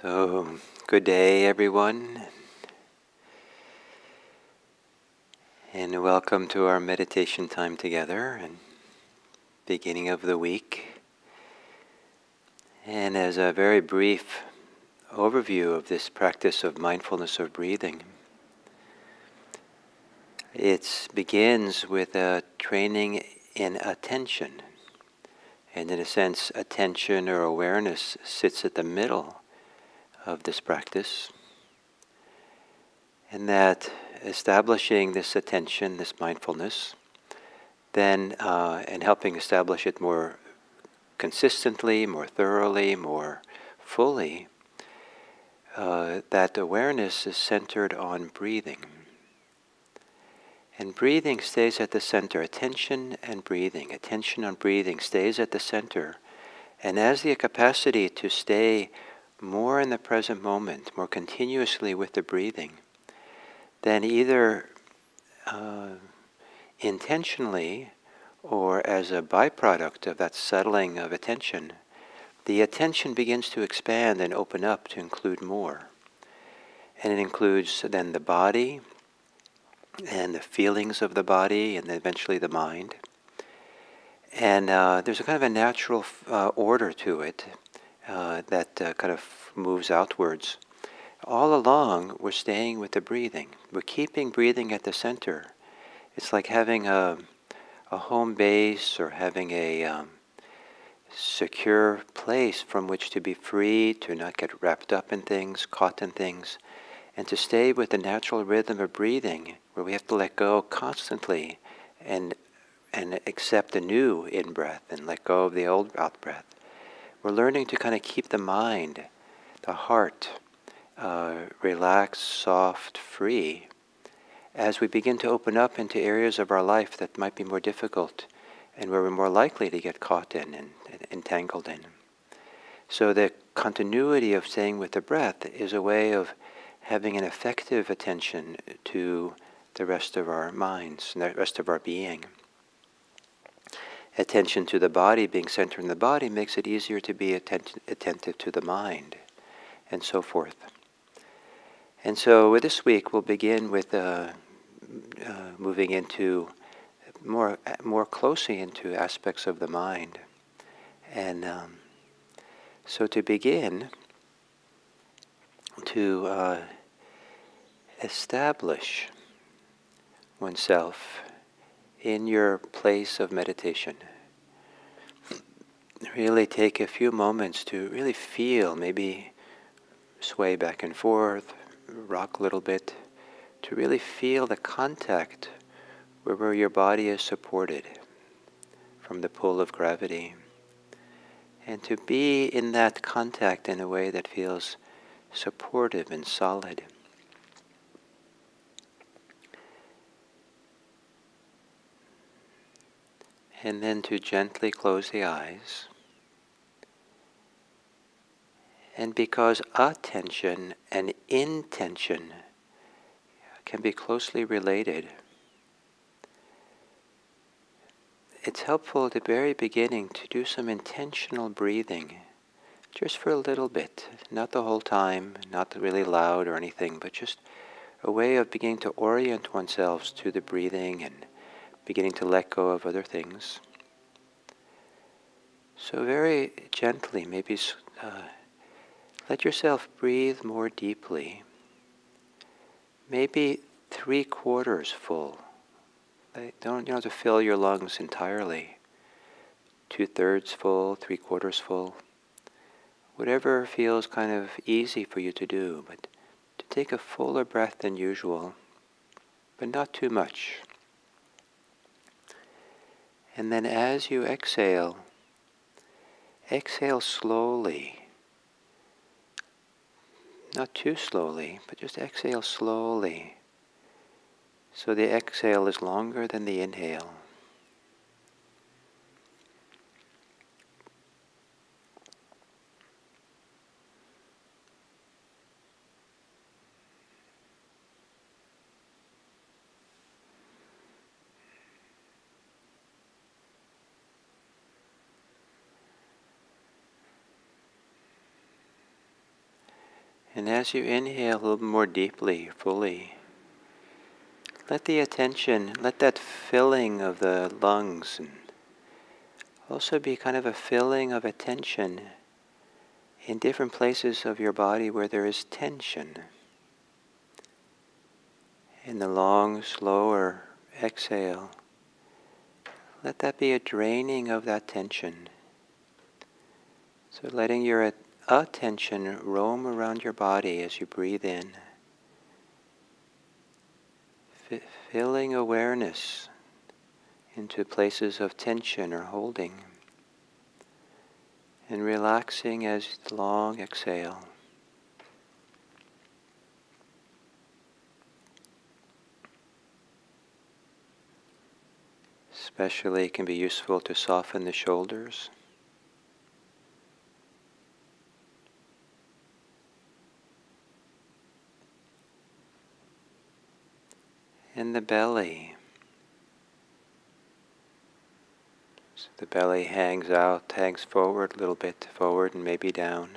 So, good day, everyone, and welcome to our meditation time together and beginning of the week. And as a very brief overview of this practice of mindfulness of breathing, it begins with a training in attention. And in a sense, attention or awareness sits at the middle of this practice. And that establishing this attention, this mindfulness, then and helping establish it more consistently, more thoroughly, more fully, that awareness is centered on breathing. And breathing stays at the center. Attention on breathing stays at the center. And as the capacity to stay more in the present moment, more continuously with the breathing, then either intentionally or as a byproduct of that settling of attention, the attention begins to expand and open up to include more. And it includes then the body and the feelings of the body and then eventually the mind. And there's a kind of a natural order to it that kind of moves outwards. All along, we're staying with the breathing. We're keeping breathing at the center. It's like having a home base or having a secure place from which to be free, to not get wrapped up in things, caught in things, and to stay with the natural rhythm of breathing, where we have to let go constantly and accept the new in-breath and let go of the old out-breath. We're learning to kind of keep the mind, the heart, relaxed, soft, free, as we begin to open up into areas of our life that might be more difficult and where we're more likely to get caught in and entangled in. So the continuity of staying with the breath is a way of having an effective attention to the rest of our minds and the rest of our being. Attention to the body, being centered in the body, makes it easier to be attentive to the mind, and so forth. And so this week we'll begin with moving into more closely into aspects of the mind. And so to begin, to establish oneself in your place of meditation. Really take a few moments to really feel, maybe sway back and forth, rock a little bit, to really feel the contact where your body is supported from the pull of gravity. And to be in that contact in a way that feels supportive and solid. And then to gently close the eyes. And because attention and intention can be closely related, it's helpful at the very beginning to do some intentional breathing, just for a little bit, not the whole time, not really loud or anything, but just a way of beginning to orient oneself to the breathing and beginning to let go of other things. So very gently, maybe let yourself breathe more deeply. Maybe 3/4 full. You don't have to fill your lungs entirely. 2/3 full, 3/4 full. Whatever feels kind of easy for you to do, but to take a fuller breath than usual, but not too much. And then as you exhale slowly. Not too slowly, but just exhale slowly. So the exhale is longer than the inhale. And as you inhale a little more deeply, fully, let the attention, let that filling of the lungs and also be kind of a filling of attention in different places of your body where there is tension. In the long, slower exhale, let that be a draining of that tension. So letting your attention roam around your body as you breathe in, filling awareness into places of tension or holding, and relaxing as the long exhale. Especially it can be useful to soften the shoulders. And the belly. So the belly hangs out, hangs forward a little bit, forward and maybe down.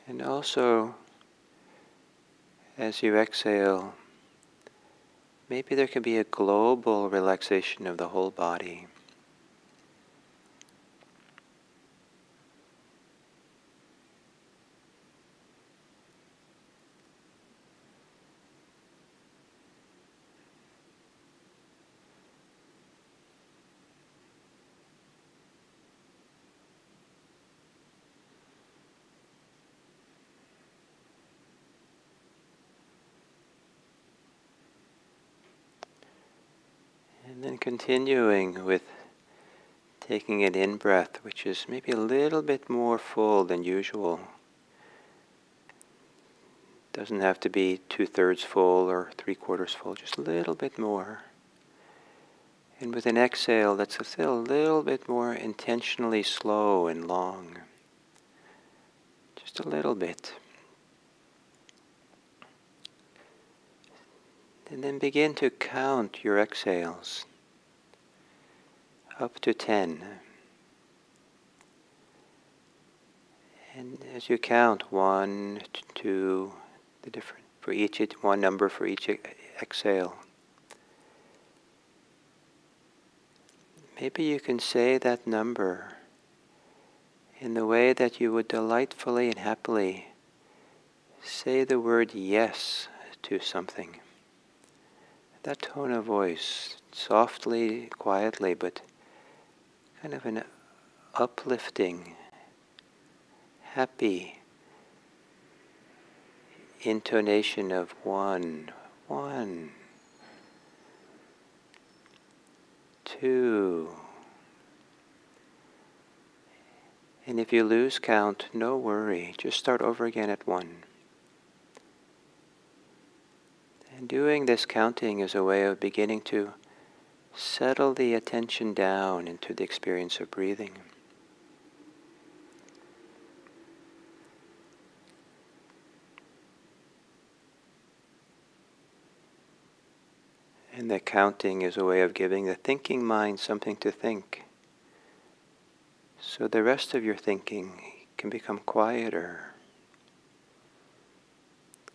And also, as you exhale, maybe there can be a global relaxation of the whole body. And then continuing with taking an in-breath, which is maybe a little bit more full than usual. Doesn't have to be 2/3 full or 3/4 full, just a little bit more. And with an exhale that's still a little bit more intentionally slow and long. Just a little bit. And then begin to count your exhales up to 10. And as you count 1, 2, the different for each one number for each exhale. Maybe you can say that number in the way that you would delightfully and happily say the word yes to something. That tone of voice, softly, quietly, but kind of an uplifting, happy intonation of 1, 2. And if you lose count, no worry. Just start over again at 1. And doing this counting is a way of beginning to settle the attention down into the experience of breathing. And the counting is a way of giving the thinking mind something to think. So the rest of your thinking can become quieter,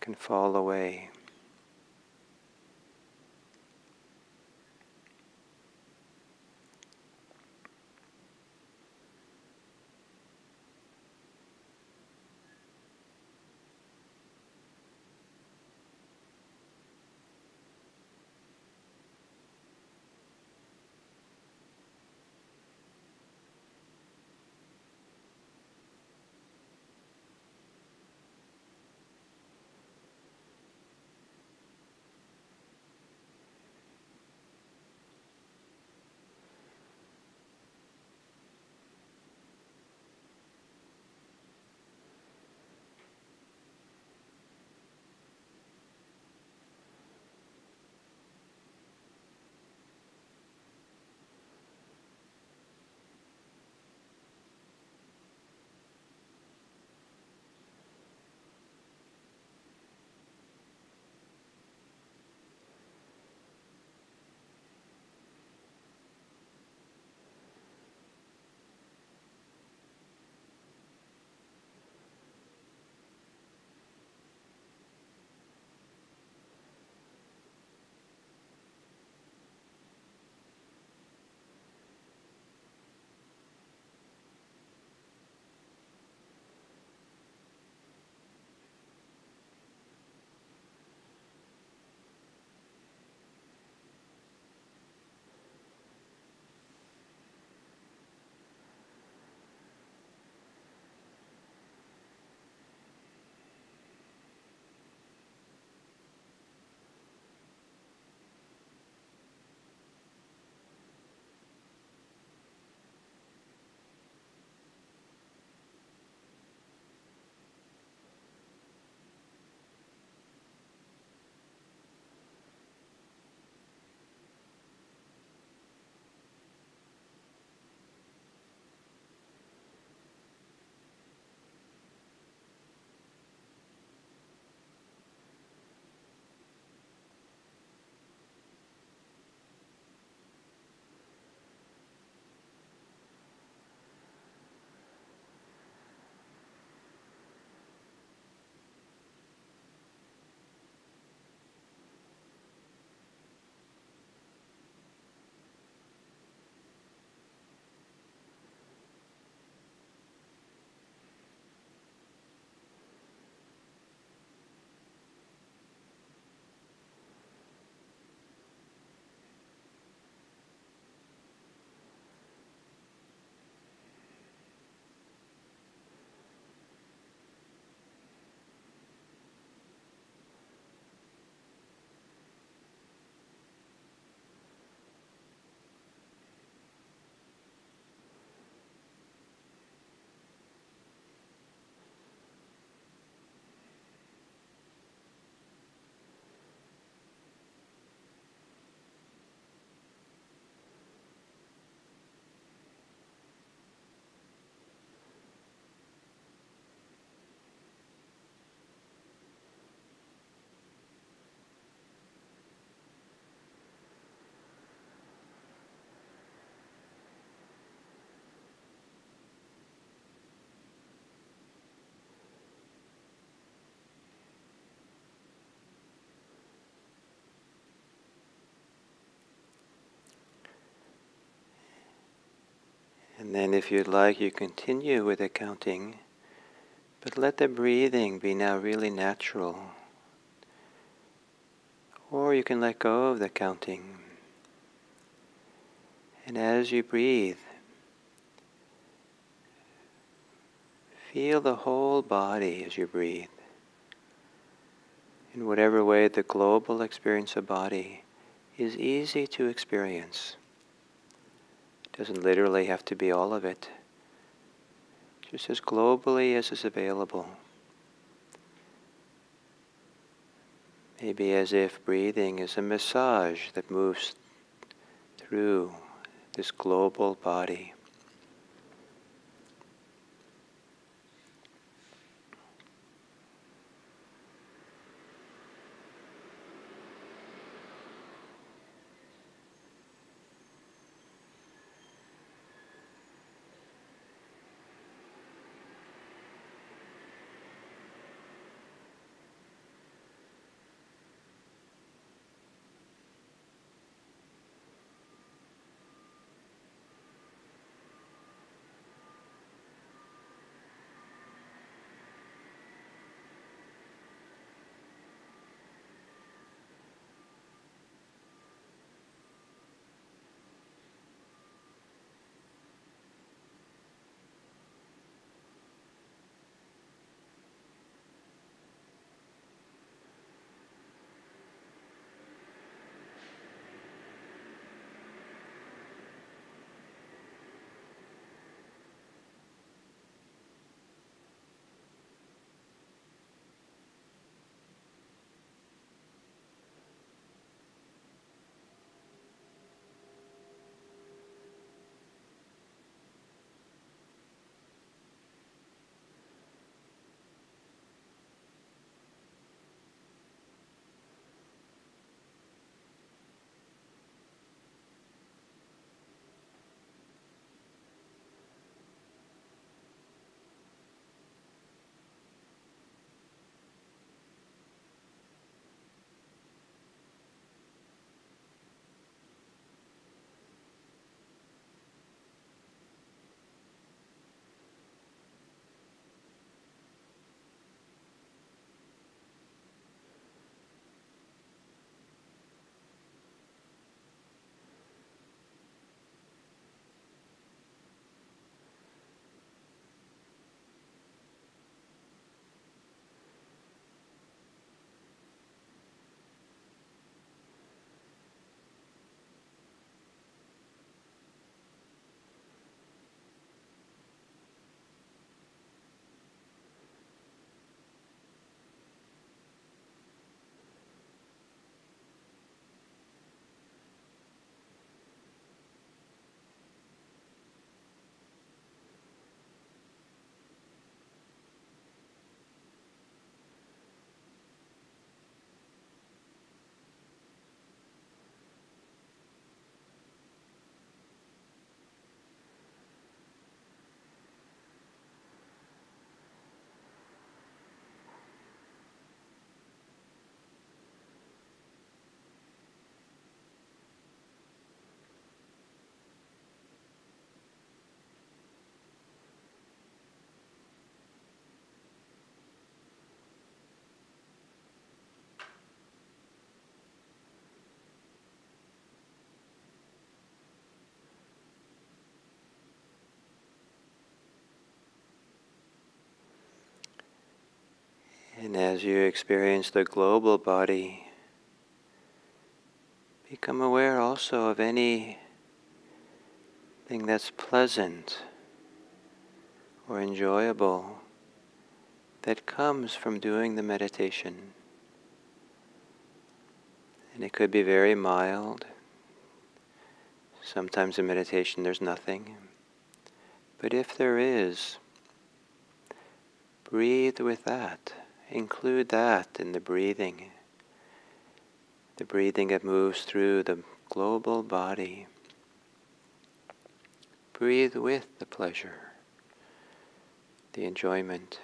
can fall away. And then if you'd like, you continue with the counting, but let the breathing be now really natural. Or you can let go of the counting. And as you breathe, feel the whole body as you breathe. In whatever way the global experience of body is easy to experience. It doesn't literally have to be all of it. Just as globally as is available. Maybe as if breathing is a massage that moves through this global body. And as you experience the global body, become aware also of anything that's pleasant or enjoyable that comes from doing the meditation. And it could be very mild. Sometimes in meditation there's nothing. But if there is, breathe with that. Include that in the breathing that moves through the global body. Breathe with the pleasure, the enjoyment.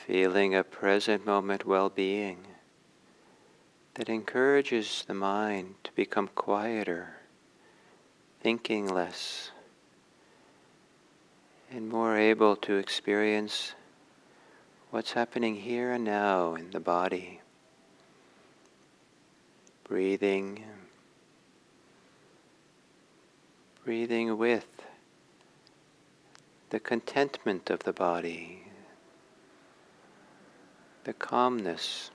feeling a present moment well-being that encourages the mind to become quieter, thinking less, and more able to experience what's happening here and now in the body. Breathing with the contentment of the body, the calmness.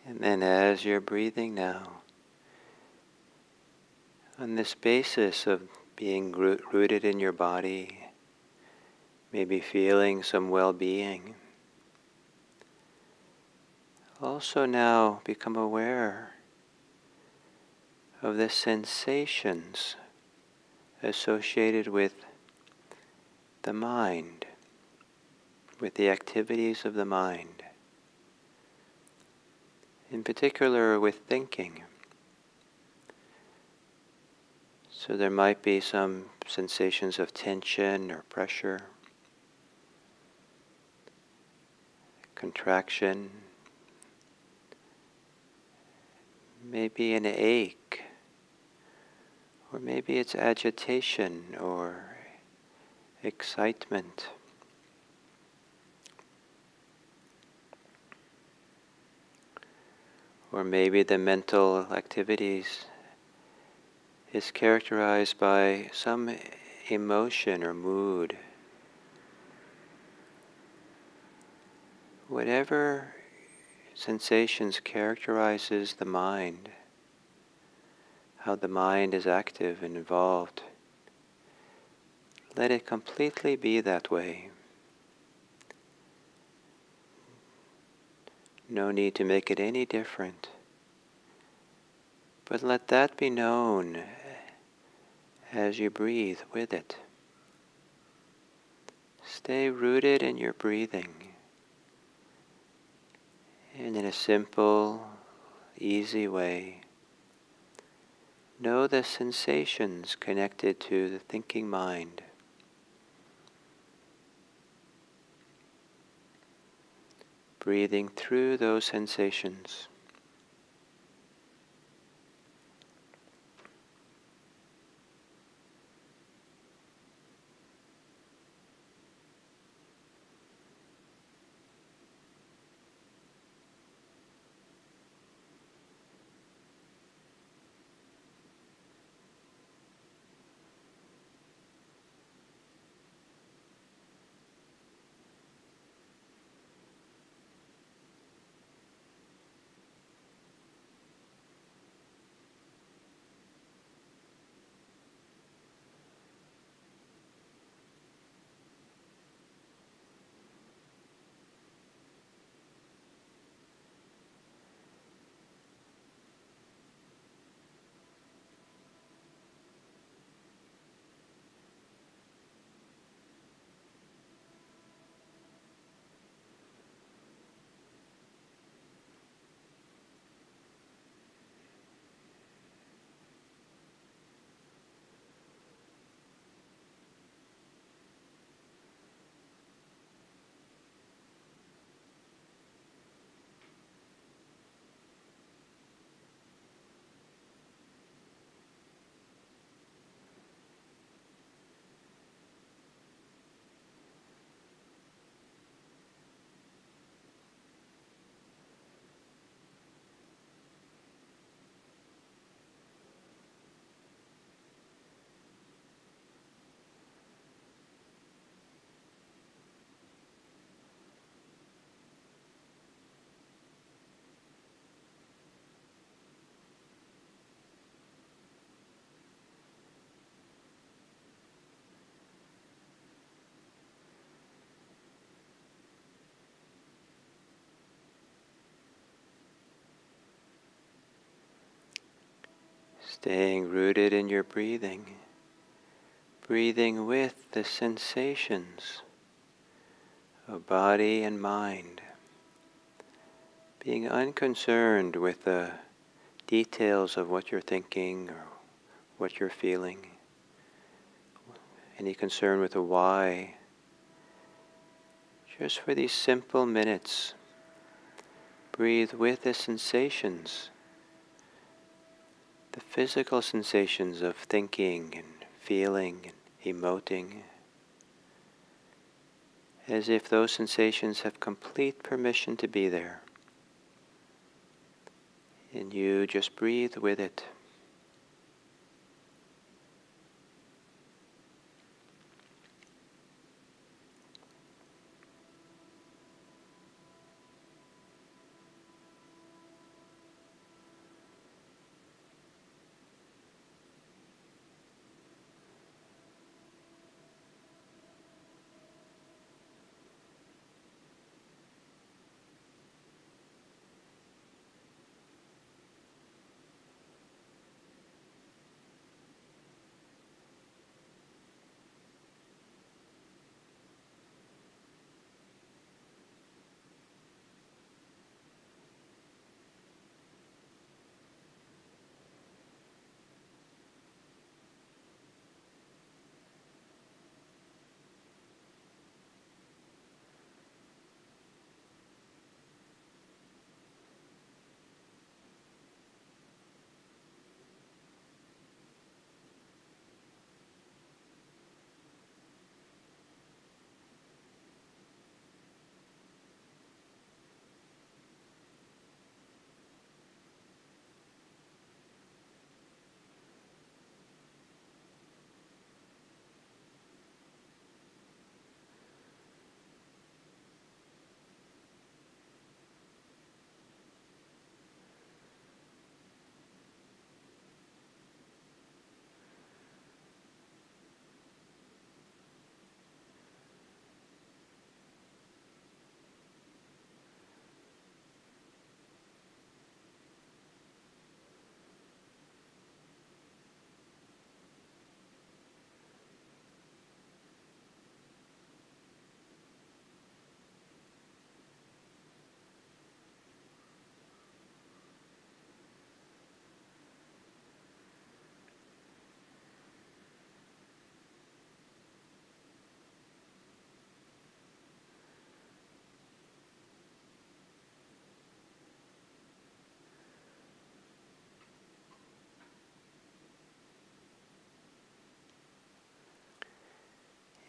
And then as you're breathing now, on this basis of being rooted in your body, maybe feeling some well-being, also now become aware of the sensations associated with the mind, with the activities of the mind, in particular with thinking. So there might be some sensations of tension or pressure, contraction, maybe an ache, or maybe it's agitation or excitement. Or maybe the mental activities is characterized by some emotion or mood. Whatever sensations characterizes the mind, how the mind is active and involved, let it completely be that way. No need to make it any different, but let that be known as you breathe with it. Stay rooted in your breathing, and in a simple, easy way, know the sensations connected to the thinking mind. Breathing through those sensations. Staying rooted in your breathing, breathing with the sensations of body and mind, being unconcerned with the details of what you're thinking or what you're feeling, any concern with the why. Just for these simple minutes, breathe with the sensations, the physical sensations of thinking and feeling and emoting, as if those sensations have complete permission to be there. And you just breathe with it.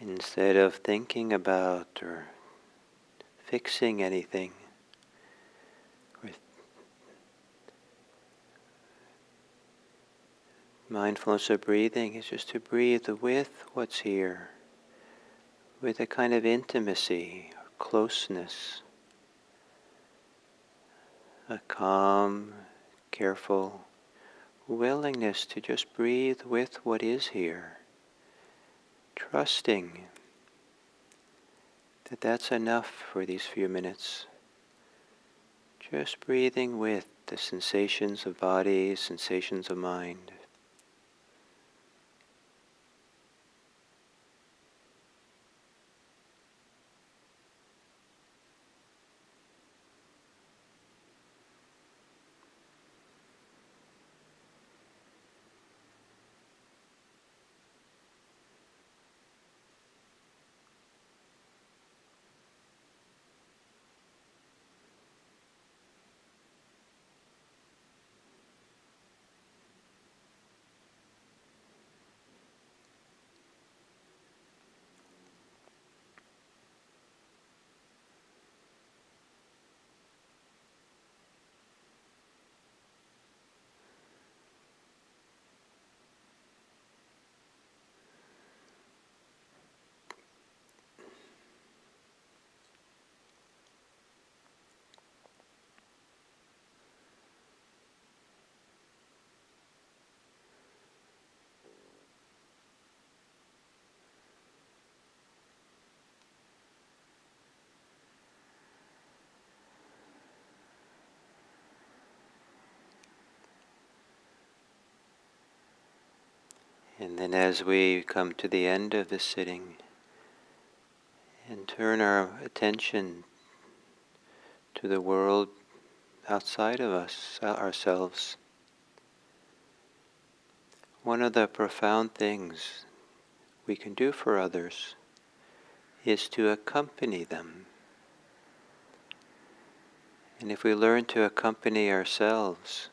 Instead of thinking about or fixing anything, with mindfulness of breathing is just to breathe with what's here, with a kind of intimacy or closeness, a calm, careful willingness to just breathe with what is here, trusting that that's enough for these few minutes. Just breathing with the sensations of body, sensations of mind. And then as we come to the end of the sitting and turn our attention to the world outside of us, ourselves, one of the profound things we can do for others is to accompany them. And if we learn to accompany ourselves,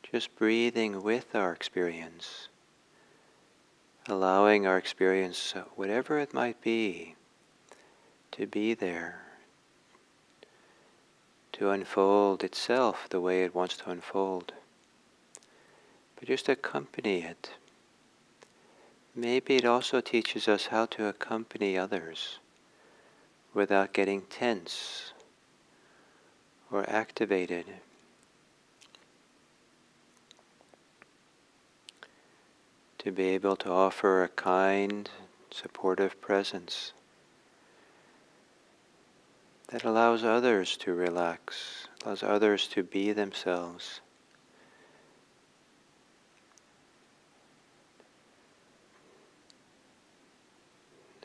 just breathing with our experience, allowing our experience, whatever it might be, to be there, to unfold itself the way it wants to unfold. But just accompany it. Maybe it also teaches us how to accompany others without getting tense or activated. To be able to offer a kind, supportive presence that allows others to relax, allows others to be themselves.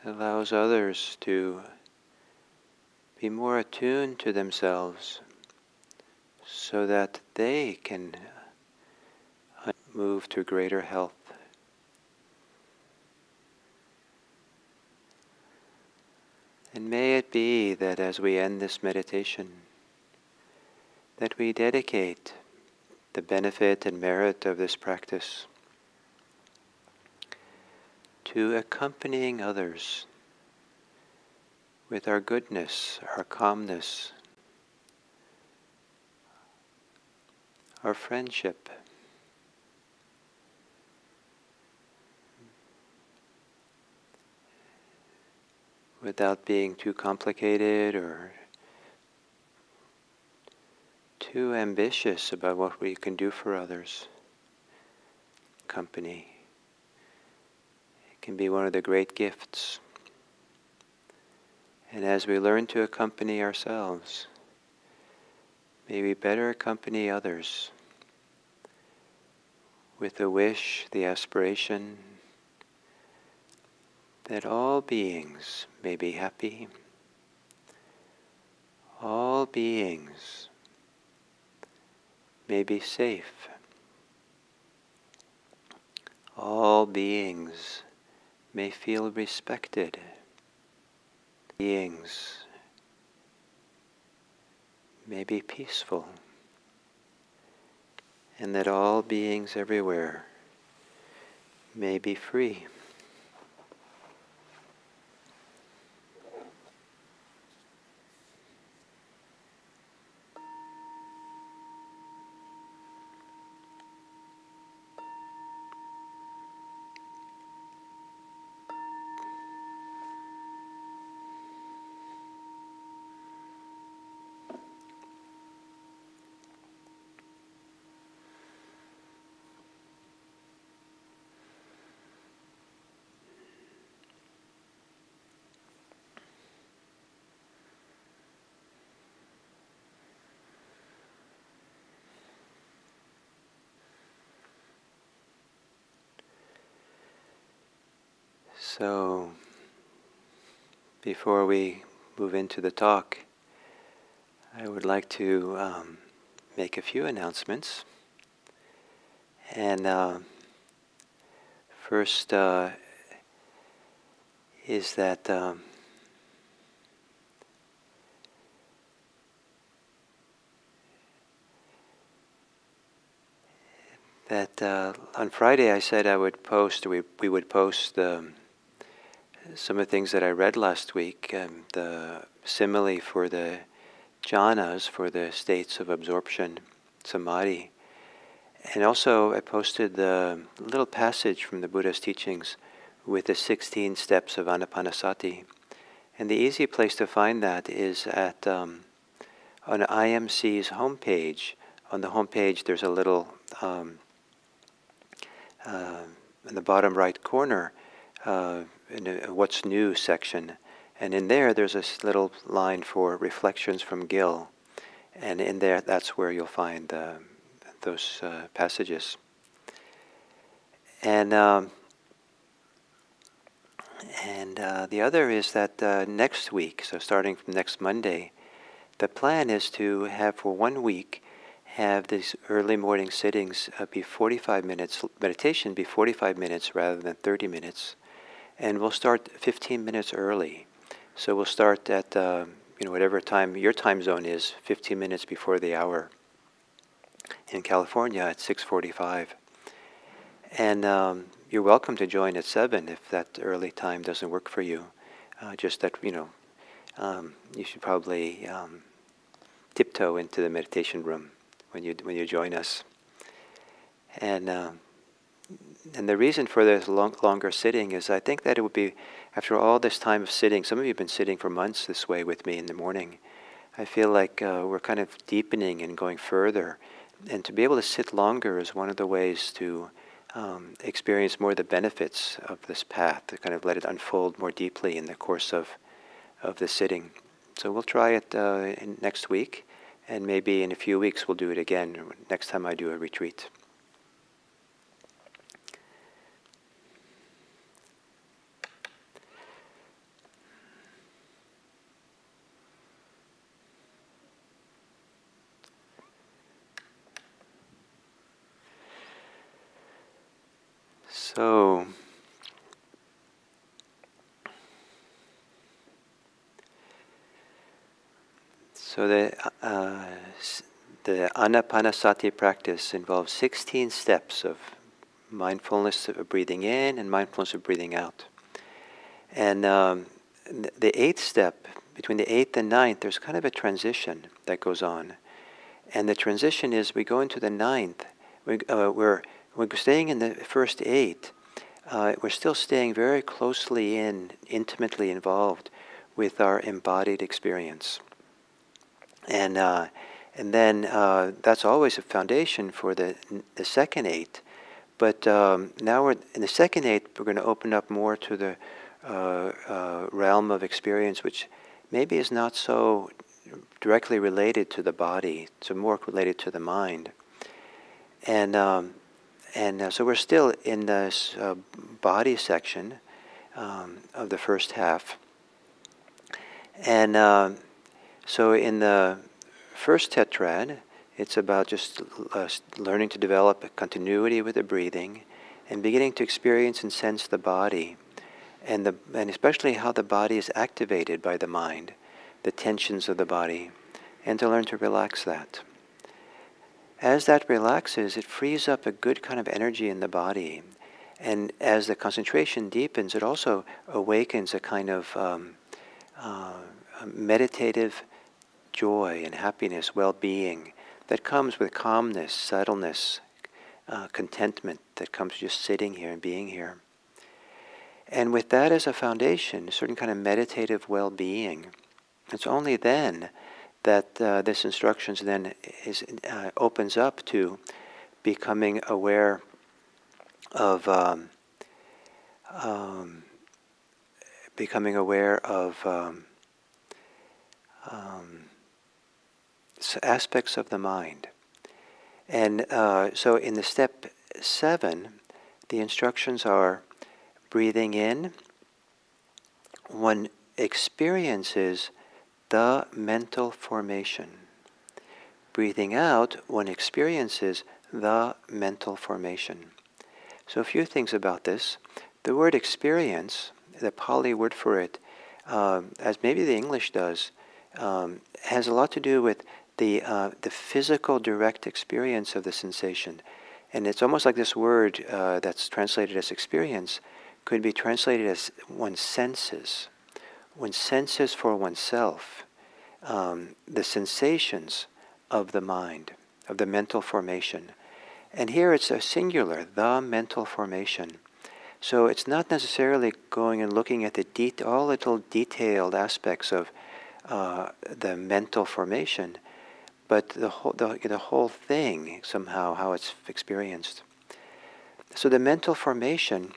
Allows others to be more attuned to themselves so that they can move to greater health. And may it be that as we end this meditation, that we dedicate the benefit and merit of this practice to accompanying others with our goodness, our calmness, our friendship, without being too complicated or too ambitious about what we can do for others. Company. It can be one of the great gifts. And as we learn to accompany ourselves, may we better accompany others with the wish, the aspiration, that all beings may be happy, all beings may be safe, all beings may feel respected, beings may be peaceful, and that all beings everywhere may be free. So, before we move into the talk, I would like to make a few announcements. And first is that on Friday I said I would post, we would post some of the things that I read last week, the simile for the jhanas, for the states of absorption, samadhi. And also I posted the little passage from the Buddha's teachings with the 16 steps of anapanasati. And the easy place to find that is at on IMC's homepage. On the homepage there's a little, in the bottom right corner, in the What's New section, and in there's this little line for reflections from Gil, and in there that's where you'll find those passages. And And the other is that next week, so starting from next Monday, the plan is to have for 1 week, have these early morning sittings be 45 minutes, meditation be 45 minutes rather than 30 minutes. And we'll start 15 minutes early. So we'll start at whatever time your time zone is, 15 minutes before the hour. In California at 6:45. And you're welcome to join at 7 if that early time doesn't work for you. Just that, you should probably tiptoe into the meditation room when you join us. And the reason for this longer sitting is I think that it would be, after all this time of sitting, some of you have been sitting for months this way with me in the morning. I feel like we're kind of deepening and going further. And to be able to sit longer is one of the ways to experience more of the benefits of this path, to kind of let it unfold more deeply in the course of the sitting. So we'll try it next week, and maybe in a few weeks we'll do it again, next time I do a retreat. So the Anapanasati practice involves 16 steps of mindfulness of breathing in and mindfulness of breathing out. And the 8th step, between the 8th and 9th, there's kind of a transition that goes on. And the transition is we go into the 9th. We're staying in the first 8. We're still staying very closely intimately involved with our embodied experience. And then that's always a foundation for the second 8. But now we're in the second 8. We're going to open up more to the realm of experience, which maybe is not so directly related to the body, so more related to the mind. And so we're still in this body section of the first half. And so in the first tetrad, it's about just learning to develop a continuity with the breathing and beginning to experience and sense the body, and especially how the body is activated by the mind, the tensions of the body, and to learn to relax that. As that relaxes, it frees up a good kind of energy in the body. And as the concentration deepens, it also awakens a kind of meditative joy and happiness, well-being that comes with calmness, subtleness, contentment that comes just sitting here and being here. And with that as a foundation, a certain kind of meditative well-being, it's only then that this instructions then opens up to becoming aware of aspects of the mind. And so in the step 7, the instructions are breathing in, one experiences the mental formation. Breathing out, one experiences the mental formation. So a few things about this. The word experience, the Pali word for it, as maybe the English does, has a lot to do with the physical direct experience of the sensation. And it's almost like this word that's translated as experience could be translated as one's senses for oneself, the sensations of the mind, of the mental formation. And here it's a singular, the mental formation. So it's not necessarily going and looking at all little detailed aspects of the mental formation, but the whole thing somehow, how it's experienced. So the mental formation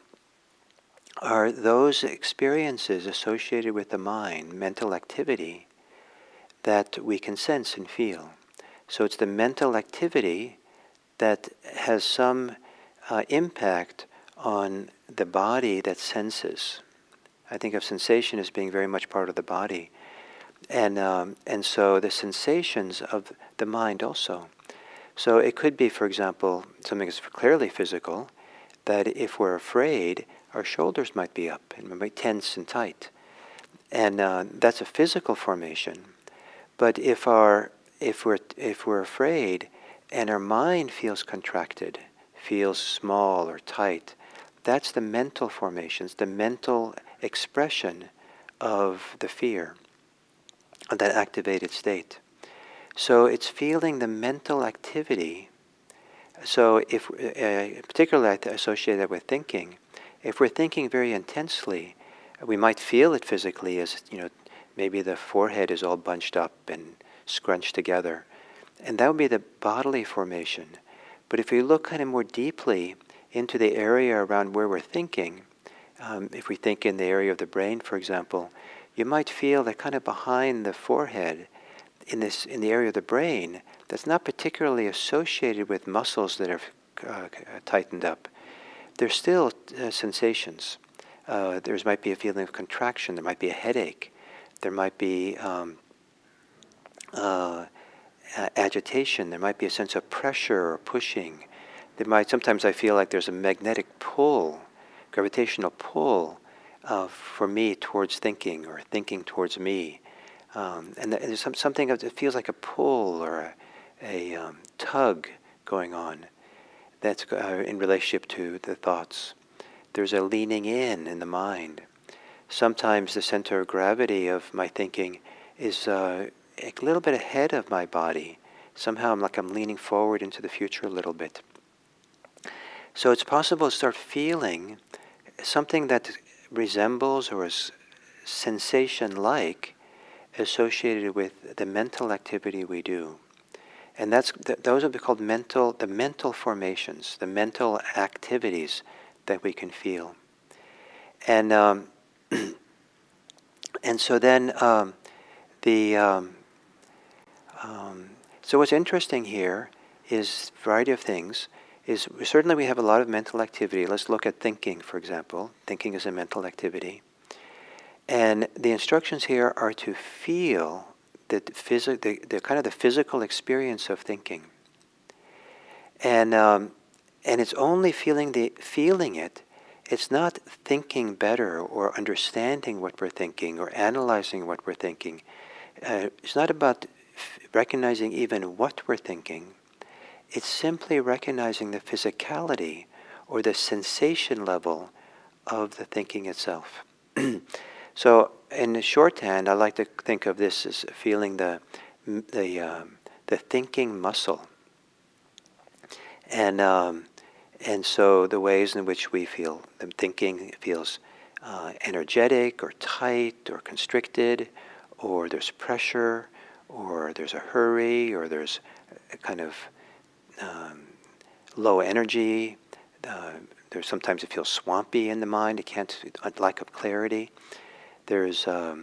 are those experiences associated with the mind, mental activity, that we can sense and feel. So it's the mental activity that has some impact on the body that senses. I think of sensation as being very much part of the body. And so the sensations of the mind also. So it could be, for example, something that's clearly physical, that if we're afraid, our shoulders might be up and might be tense and tight. And that's a physical formation. But if we're afraid and our mind feels contracted, feels small or tight, that's the mental formations, the mental expression of the fear, of that activated state. So it's feeling the mental activity. So if, particularly I associate that with thinking, if we're thinking very intensely, we might feel it physically as, maybe the forehead is all bunched up and scrunched together. And that would be the bodily formation. But if we look kind of more deeply into the area around where we're thinking, if we think in the area of the brain, for example, you might feel that kind of behind the forehead, in the area of the brain, that's not particularly associated with muscles that are tightened up. There's still sensations. There might be a feeling of contraction. There might be a headache. There might be agitation. There might be a sense of pressure or pushing. Sometimes I feel like there's a magnetic pull, gravitational pull for me towards thinking, or thinking towards me. And there's something that feels like a pull or a tug going on that's in relationship to the thoughts. There's a leaning in the mind. Sometimes the center of gravity of my thinking is a little bit ahead of my body. Somehow I'm leaning forward into the future a little bit. So it's possible to start feeling something that resembles or is sensation-like associated with the mental activity we do. And those are called the mental formations, the mental activities that we can feel. And and so then so what's interesting here is a variety of things. Certainly we have a lot of mental activity. Let's look at thinking, for example. Thinking is a mental activity. And the instructions here are to feel the kind of the physical experience of thinking. And it's only feeling it. It's not thinking better or understanding what we're thinking or analyzing what we're thinking. It's not about recognizing even what we're thinking. It's simply recognizing the physicality or the sensation level of the thinking itself. So in the shorthand, I like to think of this as feeling the thinking muscle. And so the ways in which we feel the thinking feels energetic or tight or constricted, or there's pressure, or there's a hurry, or there's a kind of low energy. There's sometimes it feels swampy in the mind. It can't, lack of clarity. There's so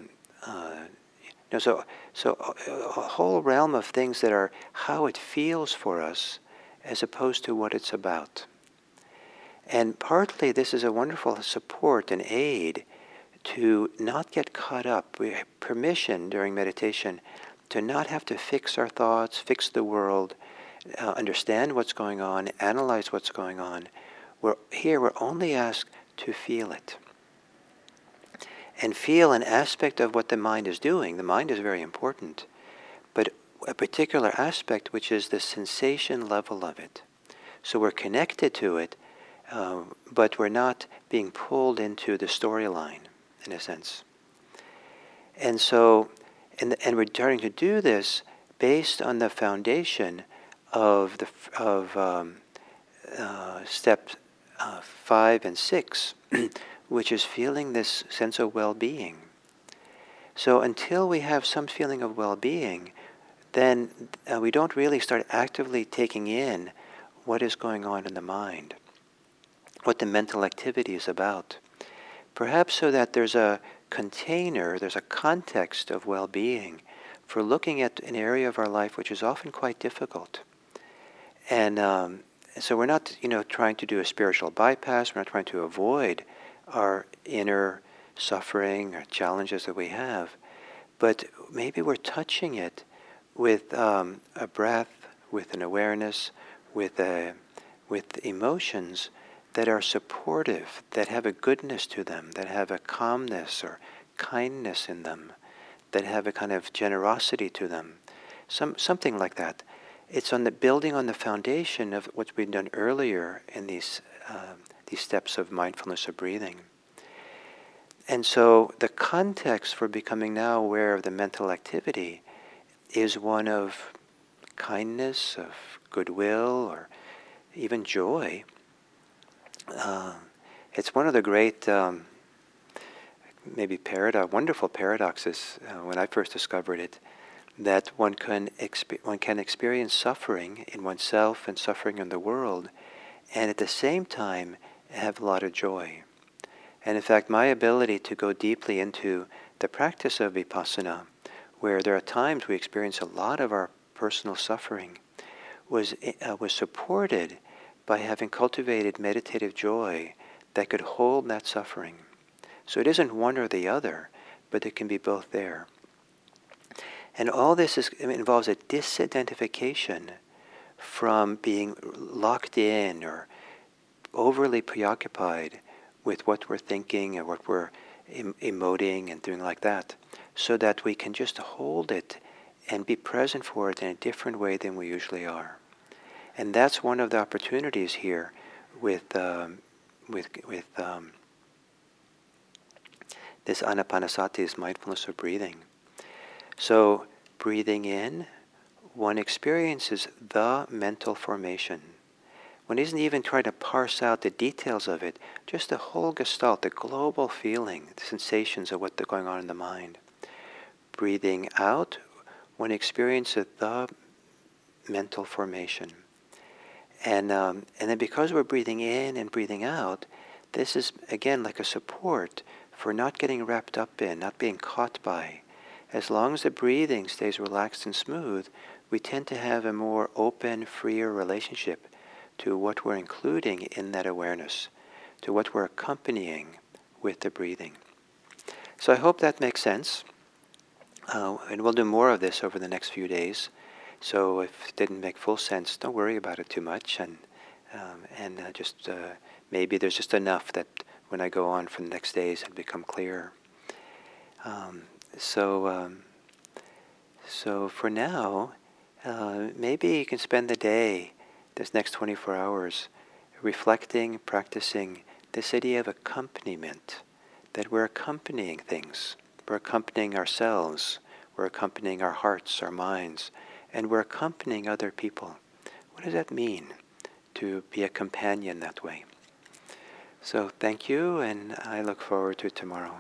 a whole realm of things that are how it feels for us, as opposed to what it's about. And partly this is a wonderful support and aid to not get caught up. We have permission during meditation to not have to fix our thoughts, fix the world, understand what's going on, analyze what's going on. We're only asked to feel it. And feel an aspect of what the mind is doing. The mind is very important. But a particular aspect, which is the sensation level of it. So we're connected to it, but we're not being pulled into the storyline, in a sense. And so, and we're starting to do this based on the foundation of step 5 and 6, which is feeling this sense of well-being. So until we have some feeling of well-being, then we don't really start actively taking in what is going on in the mind, what the mental activity is about. Perhaps so that there's a container, there's a context of well-being for looking at an area of our life which is often quite difficult. And so we're not, trying to do a spiritual bypass. We're not trying to avoid our inner suffering or challenges that we have, but maybe we're touching it with a breath, with an awareness, with emotions that are supportive, that have a goodness to them, that have a calmness or kindness in them, that have a kind of generosity to them, something like that. It's on the building on the foundation of what's been done earlier in these steps of mindfulness of breathing. And so the context for becoming now aware of the mental activity is one of kindness, of goodwill, or even joy. It's one of the great, maybe wonderful paradoxes when I first discovered it, that one can experience suffering in oneself and suffering in the world, and at the same time have a lot of joy. And in fact, my ability to go deeply into the practice of vipassana, where there are times we experience a lot of our personal suffering, was supported by having cultivated meditative joy that could hold that suffering. So it isn't one or the other, but it can be both there. And all this involves a disidentification from being locked in or overly preoccupied with what we're thinking or what we're emoting and doing like that, so that we can just hold it and be present for it in a different way than we usually are. And that's one of the opportunities here with this anapanasati, this mindfulness of breathing. So breathing in, one experiences the mental formation. One isn't even trying to parse out the details of it, just the whole gestalt, the global feeling, the sensations of what's going on in the mind. Breathing out, one experiences the mental formation. And then because we're breathing in and breathing out, this is, again, like a support for not getting wrapped up in, not being caught by. As long as the breathing stays relaxed and smooth, we tend to have a more open, freer relationship to what we're including in that awareness, to what we're accompanying with the breathing. So I hope that makes sense. And we'll do more of this over the next few days. So if it didn't make full sense, don't worry about it too much. And just maybe there's just enough that when I go on for the next days, it'll become clearer. So for now, maybe you can spend the day, this next 24 hours, reflecting, practicing this idea of accompaniment, that we're accompanying things. We're accompanying ourselves. We're accompanying our hearts, our minds, and we're accompanying other people. What does that mean, to be a companion that way? So thank you, and I look forward to tomorrow.